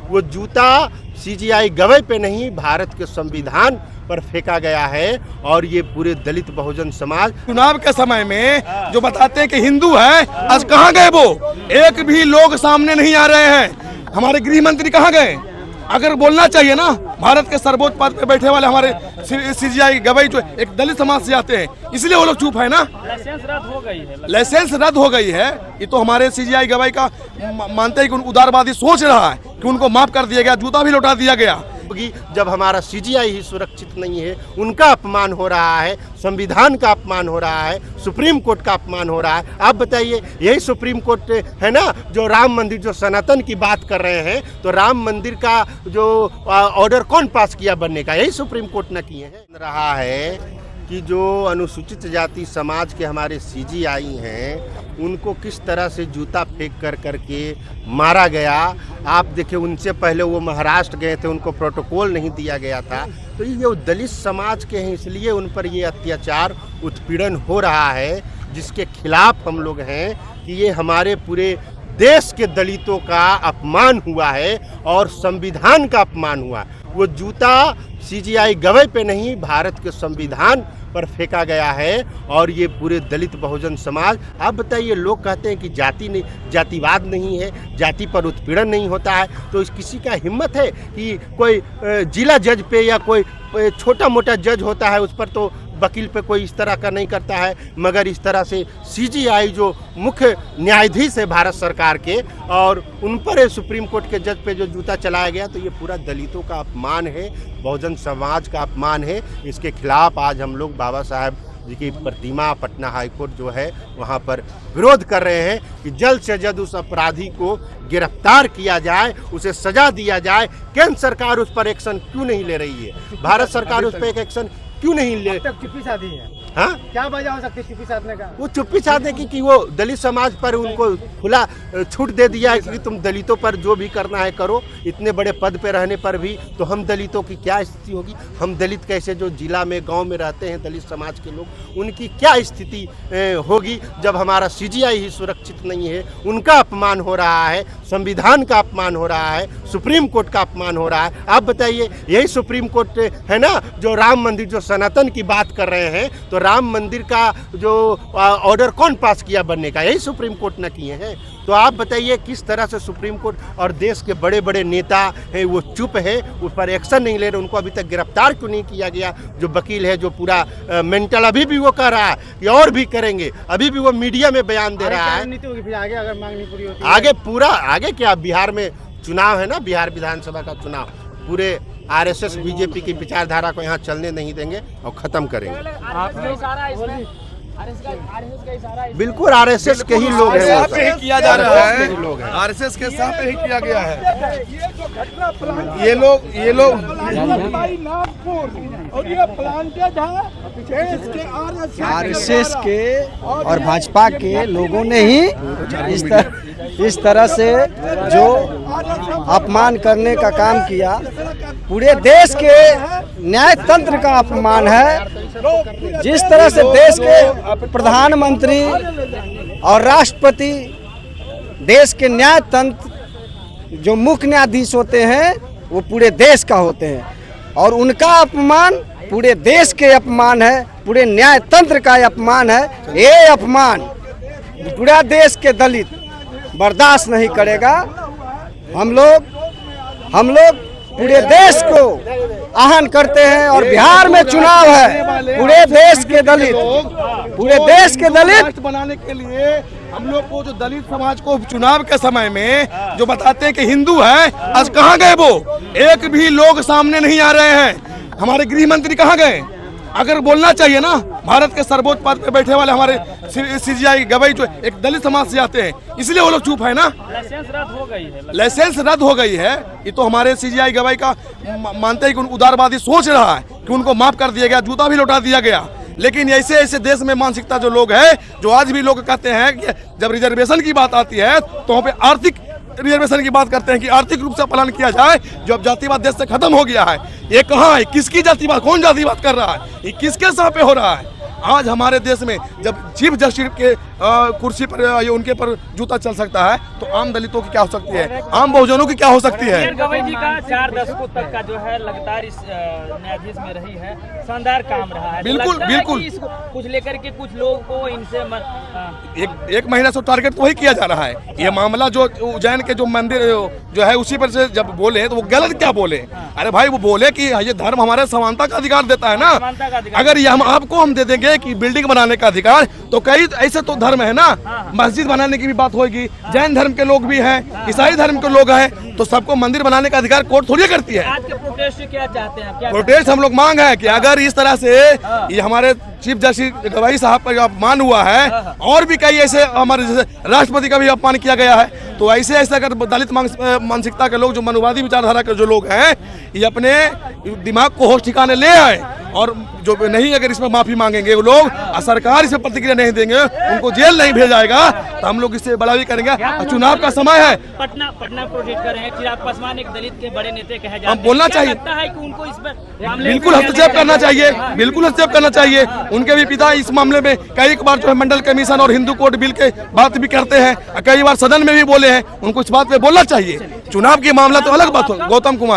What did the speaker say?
वो जूता सीजीआई गवई पे नहीं, भारत के संविधान पर फेंका गया है। और ये पूरे दलित बहुजन समाज चुनाव के समय में जो बताते हैं कि हिंदू है, आज कहाँ गए वो? एक भी लोग सामने नहीं आ रहे हैं। हमारे गृह मंत्री कहाँ गए? अगर बोलना चाहिए ना, भारत के सर्वोच्च पद पे बैठे वाले हमारे सीजीआई गवई जो एक दलित समाज से आते हैं, इसलिए वो लोग चुप है ना। लाइसेंस रद्द हो गई है। लाइसेंस रद्द हो गई है। ये तो हमारे सीजीआई गवई का मानते हैं कि उदारवादी सोच रहा है कि उनको माफ कर दिया गया, जूता भी लौटा दिया गया। जब हमारा सीजीआई ही सुरक्षित नहीं है, उनका अपमान हो रहा है, संविधान का अपमान हो रहा है, सुप्रीम कोर्ट का अपमान हो रहा है। आप बताइए, यही सुप्रीम कोर्ट है ना जो राम मंदिर, जो सनातन की बात कर रहे हैं, तो राम मंदिर का जो ऑर्डर कौन पास किया बनने का? यही सुप्रीम कोर्ट ने किए हैं। रहा है कि जो अनुसूचित जाति समाज के हमारे सीजीआई हैं, उनको किस तरह से जूता फेंक कर करके मारा गया। आप देखिए, उनसे पहले वो महाराष्ट्र गए थे, उनको प्रोटोकॉल नहीं दिया गया था। तो ये दलित समाज के हैं, इसलिए उन पर ये अत्याचार उत्पीड़न हो रहा है, जिसके खिलाफ हम लोग हैं कि ये हमारे पूरे देश के दलितों का अपमान हुआ है और संविधान का अपमान हुआ। वो जूता सीजीआई गवई पे नहीं, भारत के संविधान पर फेंका गया है। और ये पूरे दलित बहुजन समाज, आप बताइए, लोग कहते हैं कि जातिवाद नहीं है, जाति पर उत्पीड़न नहीं होता है, तो किसी का हिम्मत है कि कोई जिला जज पे या कोई छोटा मोटा जज होता है, उस पर तो वकील पे कोई इस तरह का नहीं करता है। मगर इस तरह से सीजीआई जो मुख्य न्यायाधीश है भारत सरकार के, और उन पर सुप्रीम कोर्ट के जज पे जो जूता चलाया गया, तो ये पूरा दलितों का अपमान है, बहुजन समाज का अपमान है। इसके खिलाफ आज हम लोग बाबा साहब जी की प्रतिमा पटना हाईकोर्ट जो है वहाँ पर विरोध कर रहे हैं कि जल्द से जल्द उस अपराधी को गिरफ्तार किया जाए, उसे सजा दिया जाए। केंद्र सरकार उस पर एक्शन क्यों नहीं ले रही है? भारत सरकार उस पर एक एक्शन क्यों नहीं ले? चुप्पी साधी है। हाँ, क्या वजह हो सकती है चुप्पी साधने का? वो चुप्पी साधने की कि वो दलित समाज पर उनको खुला छूट दे दिया है कि तुम दलितों पर जो भी करना है करो। इतने बड़े पद पे रहने पर भी तो हम दलितों की क्या स्थिति होगी? हम दलित कैसे जो जिला में गांव में रहते हैं दलित समाज के लोग, उनकी क्या स्थिति होगी जब हमारा सीजीआई ही सुरक्षित नहीं है? उनका अपमान हो रहा है, संविधान का अपमान हो रहा है, सुप्रीम कोर्ट का अपमान हो रहा है। आप बताइए, यही सुप्रीम कोर्ट है ना जो राम मंदिर, जो सनातन की बात कर रहे हैं, तो राम मंदिर का जो ऑर्डर कौन पास किया बनने का? यही सुप्रीम कोर्ट ने किए हैं। तो आप बताइए, किस तरह से सुप्रीम कोर्ट और देश के बड़े बड़े नेता हैं वो चुप है, उस पर एक्शन नहीं ले रहे? उनको अभी तक गिरफ्तार क्यों नहीं किया गया? जो वकील है, जो पूरा मेंटल, अभी भी वो कह रहा है कि और भी करेंगे, अभी भी वो मीडिया में बयान दे रहा है। आगे अगर मांग नहीं पूरी होती, आगे पूरा आगे क्या? बिहार में चुनाव है ना, बिहार विधानसभा का चुनाव, पूरे आरएसएस बीजेपी की विचारधारा को यहाँ चलने नहीं देंगे और खत्म करेंगे। बिल्कुल आरएसएस के ही लोग हैं, पे ही किया जा रहा है, आरएसएस के साथ पे ही किया गया है। ये लोग और ये प्लांटेड है आरएसएस के और भाजपा के लोगों ने ही इस तरह से जो अपमान करने का काम किया। पूरे देश के न्याय तंत्र का अपमान है। जिस तरह से देश के प्रधानमंत्री और राष्ट्रपति, देश के न्याय तंत्र जो मुख्य न्यायाधीश होते हैं, वो पूरे देश का होते हैं, और उनका अपमान पूरे देश के अपमान है, पूरे न्याय तंत्र का अपमान है। ये अपमान पूरा देश के दलित बर्दाश्त नहीं करेगा। हम लोग पूरे देश को आहन करते हैं, और बिहार में चुनाव है। पूरे देश के दलित बनाने के लिए हम लोग को, जो दलित समाज को चुनाव के समय में जो बताते हैं कि हिंदू है, आज कहाँ गए वो? एक भी लोग सामने नहीं आ रहे हैं। हमारे गृह मंत्री कहाँ गए? अगर बोलना चाहिए ना, भारत के सर्वोच्च पद पे बैठे वाले हमारे सीजीआई गवई जो एक दलित समाज से आते हैं, इसलिए वो लोग चुप है ना। लाइसेंस रद्द हो गई है। लाइसेंस रद्द हो गई है। ये तो हमारे सीजीआई गवई का मानते हैं कि उदारवादी सोच रहा है कि उनको माफ कर दिया गया, जूता भी लौटा दिया गया। लेकिन ऐसे देश में मानसिकता जो लोग हैं, जो आज भी लोग कहते हैं कि जब रिजर्वेशन की बात आती है तो वहाँ पे आर्थिक रिजर्वेशन की बात करते हैं कि आर्थिक रूप से पालन किया जाए, जो अब जातिवाद देश से खत्म हो गया है। ये कहाँ है? किसकी जातिवाद? कौन जातिवाद कर रहा है? ये किसके साथ पे हो रहा है? आज हमारे देश में जब चीफ जस्टिस के कुर्सी पर ये उनके पर जूता चल सकता है, तो आम दलितों की क्या हो सकती है, आम बहुजनों की क्या हो सकती है। गवई जी का 4 दशकों तक का जो है लगातार इस न्यायाधीश में रही है, शानदार काम रहा है। बिल्कुल, तो लगता है बिल्कुल। कि इसको कुछ लेकर के कुछ लोग को इनसे एक महीना से टारगेट तो वही किया जा रहा है। ये मामला जो उज्जैन के जो मंदिर जो है उसी पर से जब बोले तो वो गलत क्या बोले। अरे भाई वो बोले कि ये धर्म हमारे समानता का अधिकार देता है ना। समानता का अधिकार। अगर ये हम दे देंगे कि बिल्डिंग बनाने का अधिकार, तो कई ऐसे तो धर्म है ना, मस्जिद बनाने की भी बात होगी, जैन धर्म के लोग भी हैं, ईसाई धर्म के लोग हैं, तो सबको मंदिर बनाने का अधिकार कोर्ट थोड़ी करती है। आज के प्रोटेस्ट से क्या चाहते हैं, क्या प्रोटेस्ट हम लोग मांग है कि अगर इस तरह से ये हमारे चीफ जस्टिस गवाई साहब का जो अपमान हुआ है, और भी कई ऐसे हमारे जैसे राष्ट्रपति का भी अपमान किया गया है, तो ऐसे अगर दलित मानसिकता के लोग, जो मनुवादी विचारधारा के जो लोग हैं, ये अपने दिमाग को होश ठिकाने ले आए, और जो नहीं अगर इसमें माफी मांगेंगे वो लोग, सरकार इसमें प्रतिक्रिया नहीं देंगे, उनको जेल नहीं भेजा जाएगा, तो हम लोग इससे बड़ा भी करेंगे। चुनाव का समय है। पटना प्रोजेक्ट कर रहे हैं। चिराग पासवान एक दलित के बड़े नेता कहे जाते हैं, हम बोलना चाहिए। लगता है कि उनको इस पर बिल्कुल हस्तक्षेप करना चाहिए, बिल्कुल हस्तक्षेप करना चाहिए। उनके भी पिता इस मामले में कई बार जो है मंडल कमीशन और हिंदू कोर्ट बिल के बात भी करते हैं, कई बार सदन में भी बोले हैं, उनको इस बात पे बोलना चाहिए। चुनाव की मामला तो अलग बात हो। गौतम कुमार।